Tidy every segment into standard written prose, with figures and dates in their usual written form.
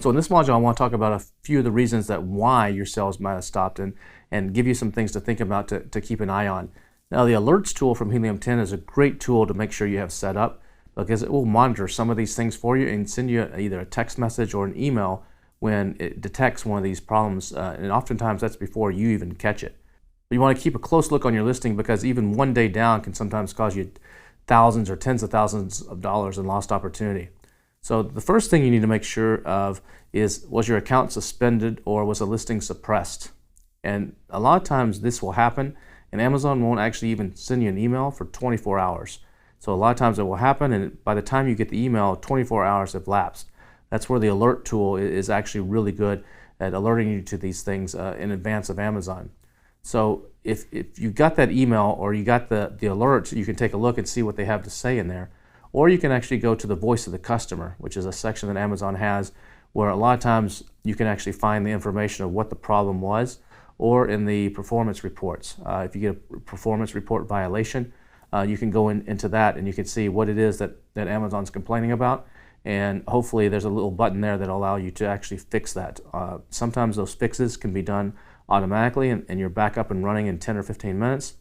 So in this module, I want to talk about a few of the reasons that why your sales might have stopped and give you some things to think about to keep an eye on. Now, the alerts tool from Helium 10 is a great tool to make sure you have set up, because it will monitor some of these things for you and send you either a text message or an email when it detects one of these problems, and oftentimes that's before you even catch it. But you want to keep a close look on your listing, because even one day down can sometimes cause you thousands or tens of thousands of dollars in lost opportunity. So the first thing you need to make sure of is, was your account suspended or was a listing suppressed? And a lot of times this will happen, and Amazon won't actually even send you an email for 24 hours. So a lot of times it will happen, and by the time you get the email, 24 hours have lapsed. That's where the alert tool is actually really good at alerting you to these things in advance of Amazon. So if you got that email or you got the alert, you can take a look and see what they have to say in there. Or you can actually go to the voice of the customer, which is a section that Amazon has, where a lot of times you can actually find the information of what the problem was, or in the performance reports. If you get a performance report violation, you can go into that and you can see what it is that Amazon's complaining about, and hopefully there's a little button there that'll allow you to actually fix that. Sometimes those fixes can be done automatically and you're back up and running in 10 or 15 minutes.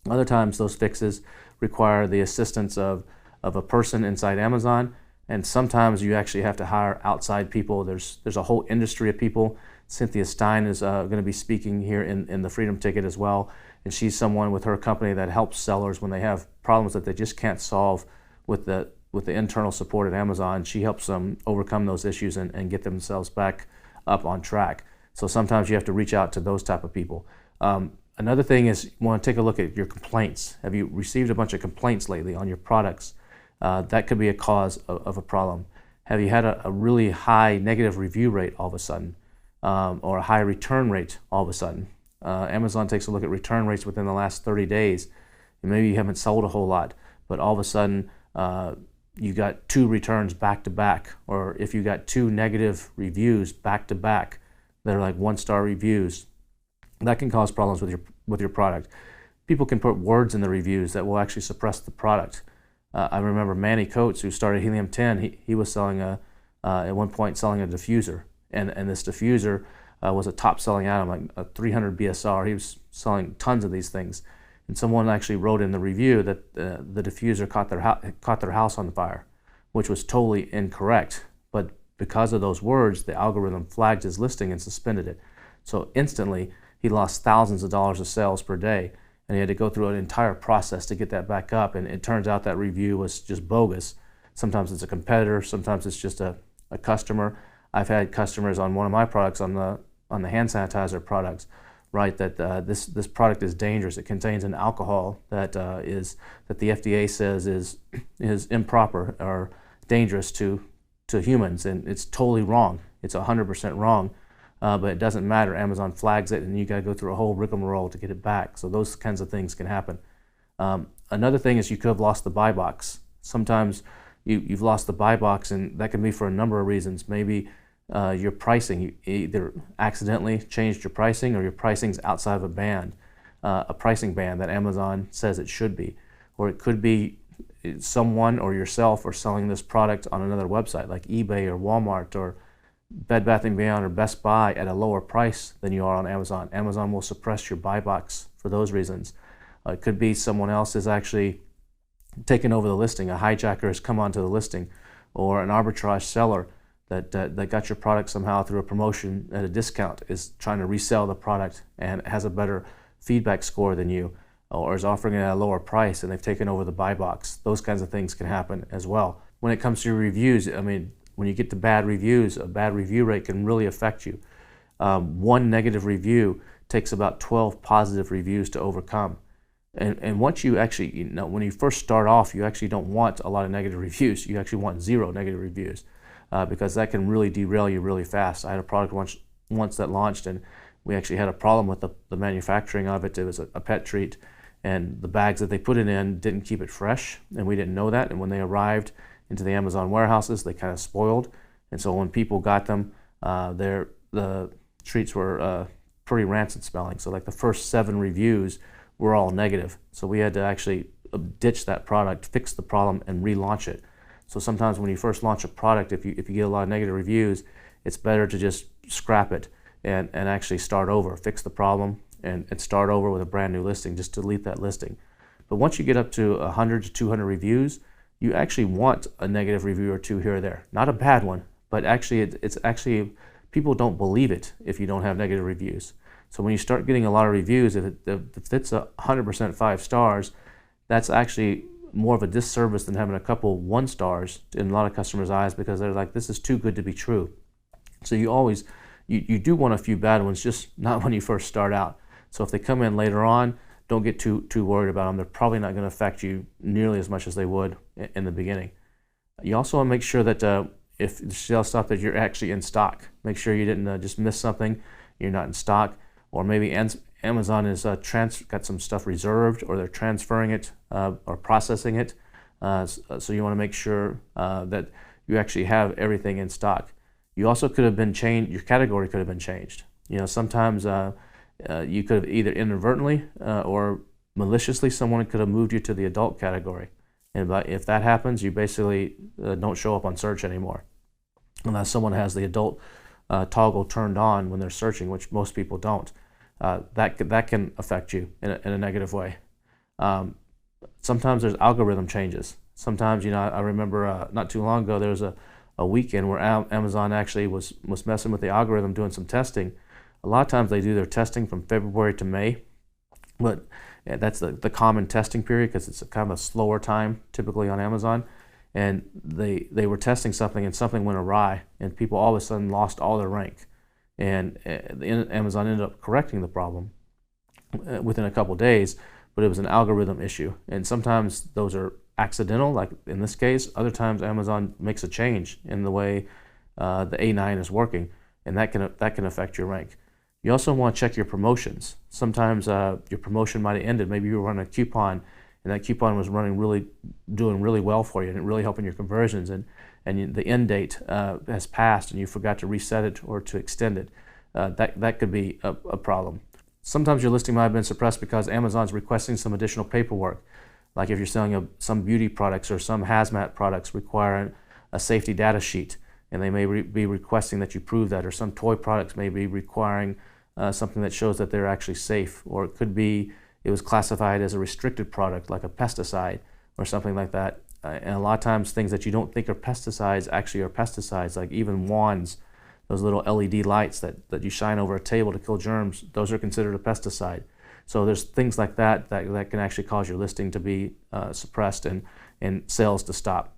Other times those fixes require the assistance of a person inside Amazon, and sometimes you actually have to hire outside people. There's a whole industry of people. Cynthia Stein is going to be speaking here in the Freedom Ticket as well, and she's someone with her company that helps sellers when they have problems that they just can't solve with the internal support at Amazon. She helps them overcome those issues and get themselves back up on track. So sometimes you have to reach out to those type of people. Another thing is, you want to take a look at your complaints. Have you received a bunch of complaints lately on your products? That could be a cause of a problem. Have you had a really high negative review rate all of a sudden, or a high return rate all of a sudden? Amazon takes a look at return rates within the last 30 days. And maybe you haven't sold a whole lot, but all of a sudden you got 2 returns back to back, or if you got 2 negative reviews back to back that are like 1-star reviews, that can cause problems with your product. People can put words in the reviews that will actually suppress the product. I remember Manny Coates, who started Helium 10, he was selling at one point selling a diffuser, and this diffuser was a top-selling item, like a 300 BSR. He was selling tons of these things, and someone actually wrote in the review that the diffuser caught their house on fire, which was totally incorrect. But because of those words, the algorithm flagged his listing and suspended it. So instantly, he lost thousands of dollars of sales per day, and he had to go through an entire process to get that back up. And it turns out that review was just bogus. Sometimes it's a competitor, sometimes it's just a customer. I've had customers on one of my products, on the hand sanitizer products, write that this product is dangerous. It contains an alcohol that the FDA says is improper or dangerous to humans, and it's totally wrong. It's 100% wrong. But it doesn't matter. Amazon flags it, and you got to go through a whole rigmarole to get it back. So those kinds of things can happen. Another thing is, you could have lost the buy box. Sometimes you've lost the buy box, and that can be for a number of reasons. Maybe your pricing, you either accidentally changed your pricing, or your pricing's outside of a pricing band that Amazon says it should be. Or it could be someone or yourself are selling this product on another website like eBay or Walmart or Bed Bath & Beyond or Best Buy at a lower price than you are on Amazon. Amazon will suppress your buy box for those reasons. It could be someone else is actually taken over the listing. A hijacker has come onto the listing, or an arbitrage seller that got your product somehow through a promotion at a discount is trying to resell the product and has a better feedback score than you, or is offering it at a lower price, and they've taken over the buy box. Those kinds of things can happen as well. When it comes to your reviews, I mean, when you get to bad reviews, a bad review rate can really affect you. One negative review takes about 12 positive reviews to overcome. And once you actually, when you first start off, you actually don't want a lot of negative reviews. You actually want 0 negative reviews, because that can really derail you really fast. I had a product once that launched, and we actually had a problem with the manufacturing of it. It was a pet treat, and the bags that they put it in didn't keep it fresh, and we didn't know that. And when they arrived into the Amazon warehouses, they kind of spoiled. And so when people got them, the treats were pretty rancid smelling. So like the first 7 reviews were all negative. So we had to actually ditch that product, fix the problem, and relaunch it. So sometimes when you first launch a product, if you get a lot of negative reviews, it's better to just scrap it and actually start over, fix the problem, and start over with a brand new listing. Just delete that listing. But once you get up to 100 to 200 reviews, you actually want a negative review or two here or there. Not a bad one, but actually it's actually, people don't believe it if you don't have negative reviews. So when you start getting a lot of reviews, if it's 100% 5 stars, that's actually more of a disservice than having a couple 1 stars in a lot of customers' eyes, because they're like, this is too good to be true. So you do want a few bad ones, just not when you first start out. So if they come in later on, don't get too worried about them. They're probably not going to affect you nearly as much as they would in the beginning. You also want to make sure that if the sales stop, that you're actually in stock. Make sure you didn't just miss something, you're not in stock, or maybe Amazon is got some stuff reserved, or they're transferring it or processing it. So you want to make sure that you actually have everything in stock. You also could have been changed, your category could have been changed. Sometimes you could have either inadvertently or maliciously, someone could have moved you to the adult category. And if that happens, you basically don't show up on search anymore, unless someone has the adult toggle turned on when they're searching, which most people don't. That can affect you in a negative way. Sometimes there's algorithm changes. Sometimes, I remember not too long ago, there was a weekend where Amazon actually was messing with the algorithm, doing some testing. A lot of times they do their testing from February to May, but that's the common testing period, because it's kind of a slower time typically on Amazon. And they were testing something, and something went awry, and people all of a sudden lost all their rank. And Amazon ended up correcting the problem within a couple days, but it was an algorithm issue. And sometimes those are accidental, like in this case. Other times Amazon makes a change in the way the A9 is working, and that can affect your rank. You also want to check your promotions. Sometimes your promotion might have ended. Maybe you were running a coupon, and that coupon was doing really well for you, and it really helping your conversions, and the end date has passed, and you forgot to reset it or to extend it. That could be a problem. Sometimes your listing might have been suppressed because Amazon's requesting some additional paperwork, like if you're selling some beauty products or some hazmat products requiring a safety data sheet, and they may be requesting that you prove that, or some toy products may be requiring something that shows that they're actually safe, or it could be it was classified as a restricted product, like a pesticide or something like that. And a lot of times things that you don't think are pesticides actually are pesticides, like even wands, those little LED lights that you shine over a table to kill germs, those are considered a pesticide. So there's things like that can actually cause your listing to be suppressed and sales to stop.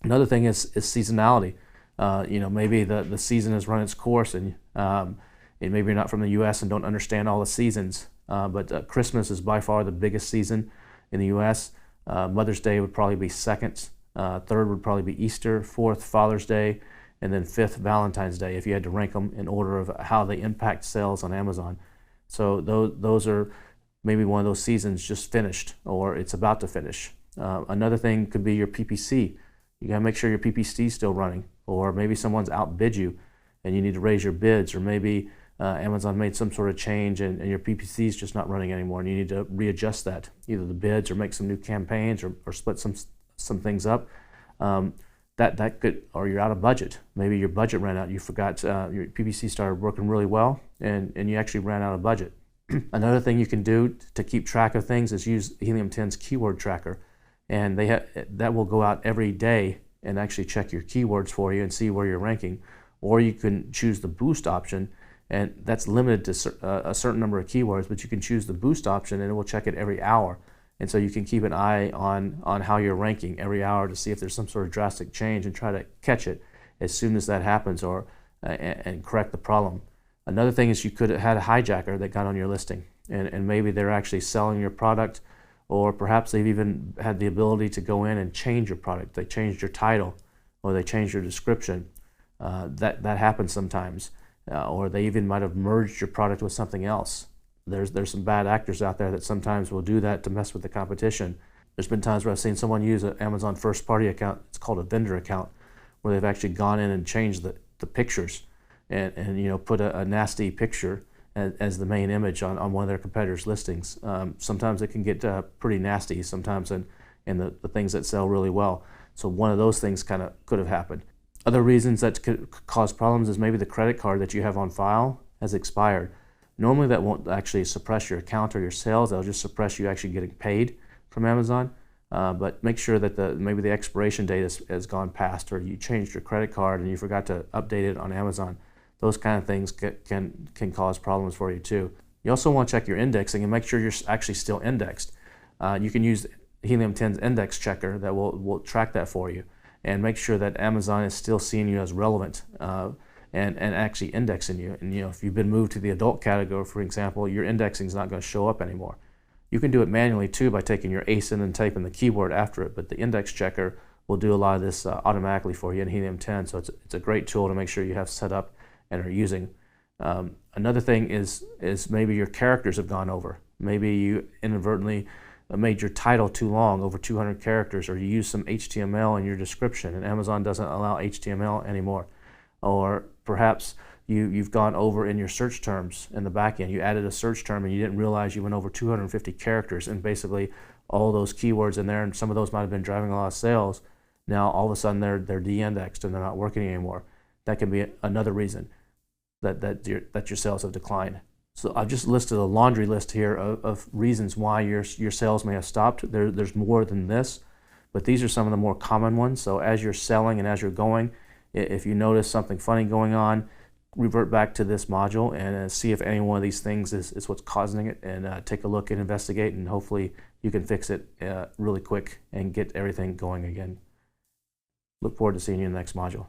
Another thing is seasonality. Maybe the season has run its course, and maybe you're not from the U.S. and don't understand all the seasons, but Christmas is by far the biggest season in the U.S. Mother's Day would probably be second. Third would probably be Easter. Fourth, Father's Day. And then fifth, Valentine's Day, if you had to rank them in order of how they impact sales on Amazon. So those are maybe one of those seasons just finished, or it's about to finish. Another thing could be your PPC. You got to make sure your PPC is still running, or maybe someone's outbid you and you need to raise your bids, or maybe Amazon made some sort of change and your PPC is just not running anymore, and you need to readjust that, either the bids or make some new campaigns or split some things up. That could, or you're out of budget. Maybe your budget ran out. You forgot your PPC started working really well, and you actually ran out of budget. Another thing you can do to keep track of things is use Helium 10's keyword tracker, and that will go out every day and actually check your keywords for you and see where you're ranking. Or you can choose the boost option, and that's limited to a certain number of keywords, but you can choose the boost option and it will check it every hour. And so you can keep an eye on how you're ranking every hour to see if there's some sort of drastic change and try to catch it as soon as that happens, or and correct the problem. Another thing is you could have had a hijacker that got on your listing, and maybe they're actually selling your product, or perhaps they've even had the ability to go in and change your product. They changed your title, or they changed your description. That happens sometimes, or they even might have merged your product with something else. There's some bad actors out there that sometimes will do that to mess with the competition. There's been times where I've seen someone use an Amazon first party account, it's called a vendor account, where they've actually gone in and changed the pictures and put a nasty picture as the main image on one of their competitors' listings. Sometimes it can get pretty nasty sometimes in the things that sell really well. So one of those things kind of could have happened. Other reasons that could cause problems is maybe the credit card that you have on file has expired. Normally that won't actually suppress your account or your sales, that'll just suppress you actually getting paid from Amazon. But make sure that maybe the expiration date has gone past, or you changed your credit card and you forgot to update it on Amazon. Those kind of things can cause problems for you too. You also want to check your indexing and make sure you're actually still indexed. You can use Helium 10's index checker that will track that for you, and make sure that Amazon is still seeing you as relevant and actually indexing you. And if you've been moved to the adult category, for example, your indexing is not going to show up anymore. You can do it manually too by taking your ASIN and typing the keyword after it, but the index checker will do a lot of this automatically for you in Helium 10. So it's a great tool to make sure you have set up and are using. Another thing is maybe your characters have gone over. Maybe you inadvertently made your title too long, over 200 characters, or you use some HTML in your description and Amazon doesn't allow HTML anymore. Or perhaps you've gone over in your search terms in the back end. You added a search term and you didn't realize you went over 250 characters, and basically all those keywords in there, and some of those might have been driving a lot of sales. Now all of a sudden they're de-indexed and they're not working anymore. That can be another reason that your sales have declined. So I've just listed a laundry list here of reasons why your sales may have stopped. There's more than this, but these are some of the more common ones. So as you're selling and as you're going, if you notice something funny going on, revert back to this module and see if any one of these things is what's causing it, and take a look and investigate, and hopefully you can fix it really quick and get everything going again. Look forward to seeing you in the next module.